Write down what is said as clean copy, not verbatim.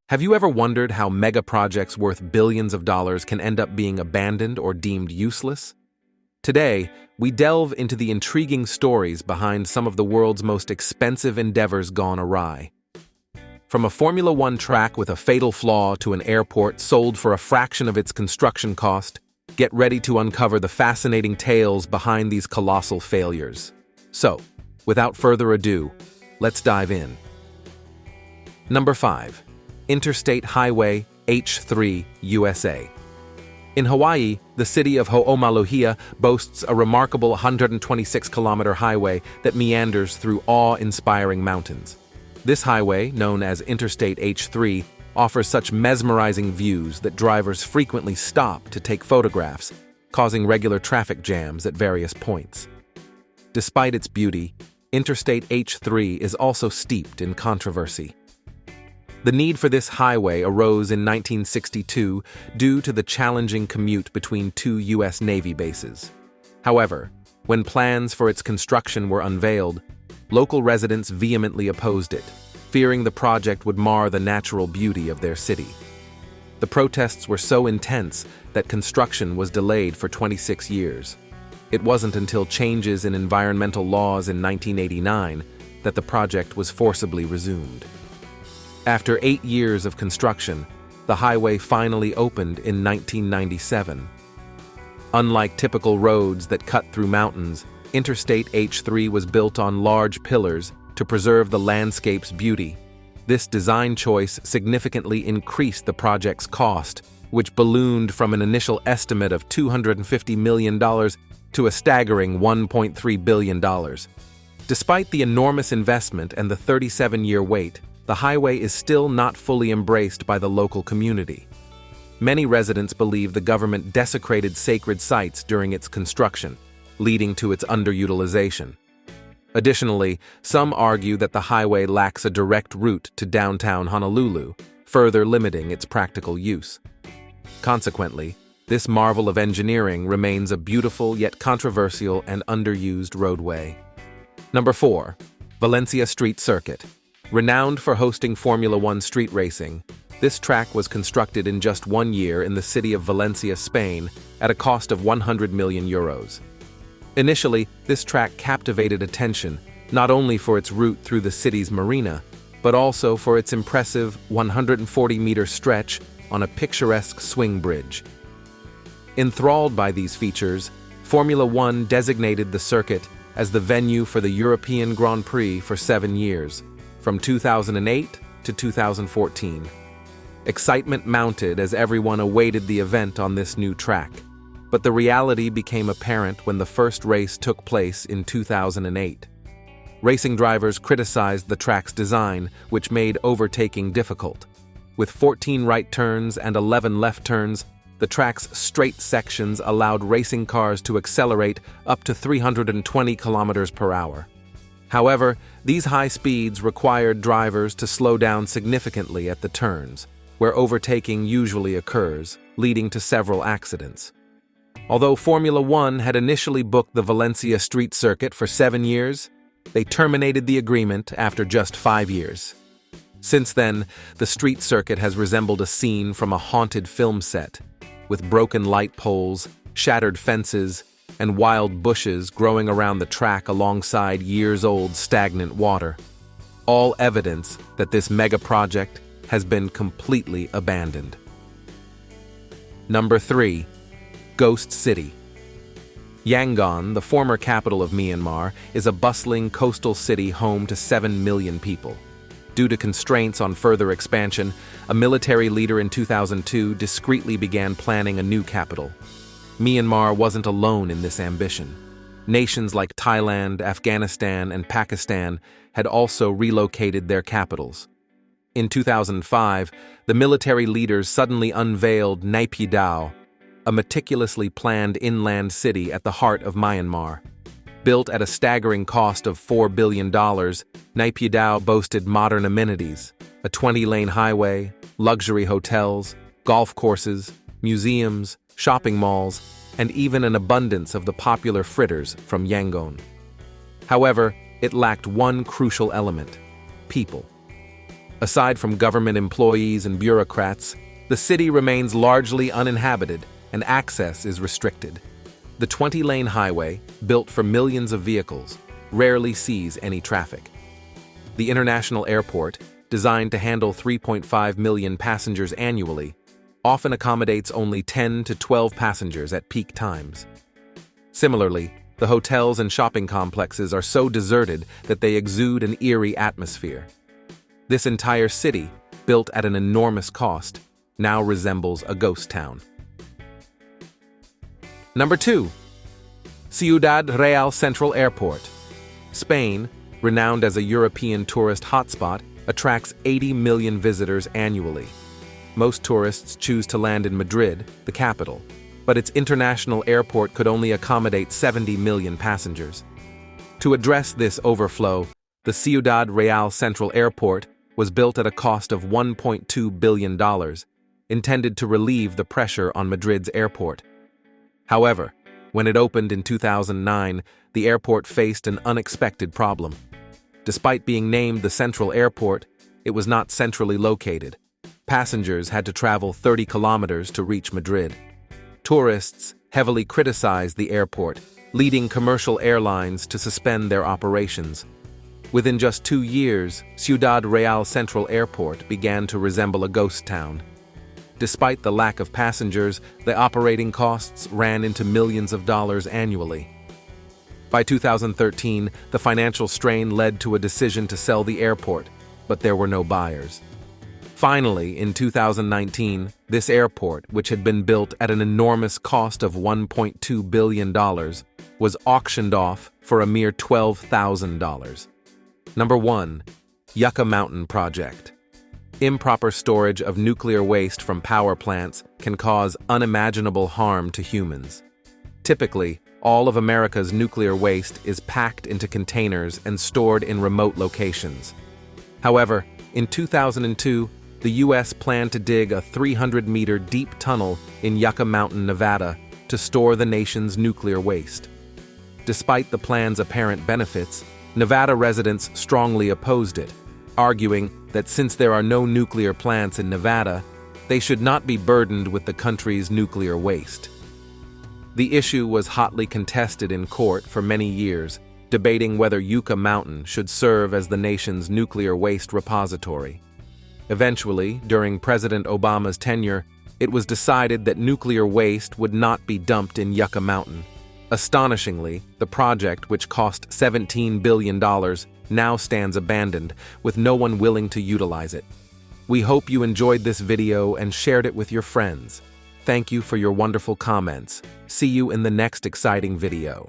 Have you ever wondered how mega projects worth billions of dollars can end up being abandoned or deemed useless? Today, we delve into the intriguing stories behind some of the world's most expensive endeavors gone awry. From a Formula One track with a fatal flaw to an airport sold for a fraction of its construction cost, get ready to uncover the fascinating tales behind these colossal failures. So, without further ado, let's dive in. Number 5. Interstate Highway H3, USA. In Hawaii, the city of Ho'omaluhia boasts a remarkable 126-kilometer highway that meanders through awe-inspiring mountains. This highway, known as Interstate H3, offers such mesmerizing views that drivers frequently stop to take photographs, causing regular traffic jams at various points. Despite its beauty, Interstate H3 is also steeped in controversy. The need for this highway arose in 1962 due to the challenging commute between two U.S. Navy bases. However, when plans for its construction were unveiled, local residents vehemently opposed it, fearing the project would mar the natural beauty of their city. The protests were so intense that construction was delayed for 26 years. It wasn't until changes in environmental laws in 1989 that the project was forcibly resumed. After 8 years of construction, the highway finally opened in 1997. Unlike typical roads that cut through mountains, Interstate H3 was built on large pillars to preserve the landscape's beauty. This design choice significantly increased the project's cost, which ballooned from an initial estimate of $250 million to a staggering $1.3 billion. Despite the enormous investment and the 37-year wait, the highway is still not fully embraced by the local community. Many residents believe the government desecrated sacred sites during its construction, leading to its underutilization. Additionally, some argue that the highway lacks a direct route to downtown Honolulu, further limiting its practical use. Consequently, this marvel of engineering remains a beautiful yet controversial and underused roadway. Number 4. Valencia Street Circuit. Renowned for hosting Formula One street racing, this track was constructed in just 1 year in the city of Valencia, Spain, at a cost of 100 million euros. Initially, this track captivated attention, not only for its route through the city's marina, but also for its impressive 140-meter stretch on a picturesque swing bridge. Enthralled by these features, Formula One designated the circuit as the venue for the European Grand Prix for 7 years, from 2008 to 2014. Excitement mounted as everyone awaited the event on this new track, but the reality became apparent when the first race took place in 2008. Racing drivers criticized the track's design, which made overtaking difficult. With 14 right turns and 11 left turns, the track's straight sections allowed racing cars to accelerate up to 320 kilometers per hour. However, these high speeds required drivers to slow down significantly at the turns, where overtaking usually occurs, leading to several accidents. Although Formula One had initially booked the Valencia Street Circuit for 7 years, they terminated the agreement after just 5 years. Since then, the street circuit has resembled a scene from a haunted film set, with broken light poles, shattered fences, and wild bushes growing around the track alongside years-old stagnant water. All evidence that this mega project has been completely abandoned. Number 3. Ghost City. Yangon, the former capital of Myanmar, is a bustling coastal city home to 7 million people. Due to constraints on further expansion, a military leader in 2002 discreetly began planning a new capital. Myanmar wasn't alone in this ambition. Nations like Thailand, Afghanistan, and Pakistan had also relocated their capitals. In 2005, the military leaders suddenly unveiled Naypyidaw, a meticulously planned inland city at the heart of Myanmar. Built at a staggering cost of $4 billion, Naypyidaw boasted modern amenities, a 20-lane highway, luxury hotels, golf courses, museums, shopping malls, and even an abundance of the popular fritters from Yangon. However, it lacked one crucial element: people. Aside from government employees and bureaucrats, the city remains largely uninhabited and access is restricted. The 20-lane highway, built for millions of vehicles, rarely sees any traffic. The international airport, designed to handle 3.5 million passengers annually, often accommodates only 10 to 12 passengers at peak times. Similarly, the hotels and shopping complexes are so deserted that they exude an eerie atmosphere. This entire city, built at an enormous cost, now resembles a ghost town. Number 2. Ciudad Real Central Airport. Spain, renowned as a European tourist hotspot, attracts 80 million visitors annually. Most tourists choose to land in Madrid, the capital, but its international airport could only accommodate 70 million passengers. To address this overflow, the Ciudad Real Central Airport was built at a cost of $1.2 billion, intended to relieve the pressure on Madrid's airport. However, when it opened in 2009, the airport faced an unexpected problem. Despite being named the Central Airport, it was not centrally located. Passengers had to travel 30 kilometers to reach Madrid. Tourists heavily criticized the airport, leading commercial airlines to suspend their operations. Within just 2 years, Ciudad Real Central Airport began to resemble a ghost town. Despite the lack of passengers, the operating costs ran into millions of dollars annually. By 2013, the financial strain led to a decision to sell the airport, but there were no buyers. Finally, in 2019, this airport, which had been built at an enormous cost of $1.2 billion, was auctioned off for a mere $12,000. Number 1. Yucca Mountain Project. Improper storage of nuclear waste from power plants can cause unimaginable harm to humans. Typically, all of America's nuclear waste is packed into containers and stored in remote locations. However, in 2002, the U.S. planned to dig a 300-meter deep tunnel in Yucca Mountain, Nevada, to store the nation's nuclear waste. Despite the plan's apparent benefits, Nevada residents strongly opposed it, arguing that since there are no nuclear plants in Nevada, they should not be burdened with the country's nuclear waste. The issue was hotly contested in court for many years, debating whether Yucca Mountain should serve as the nation's nuclear waste repository. Eventually, during President Obama's tenure, it was decided that nuclear waste would not be dumped in Yucca Mountain. Astonishingly, the project, which cost $17 billion, now stands abandoned, with no one willing to utilize it. We hope you enjoyed this video and shared it with your friends. Thank you for your wonderful comments. See you in the next exciting video.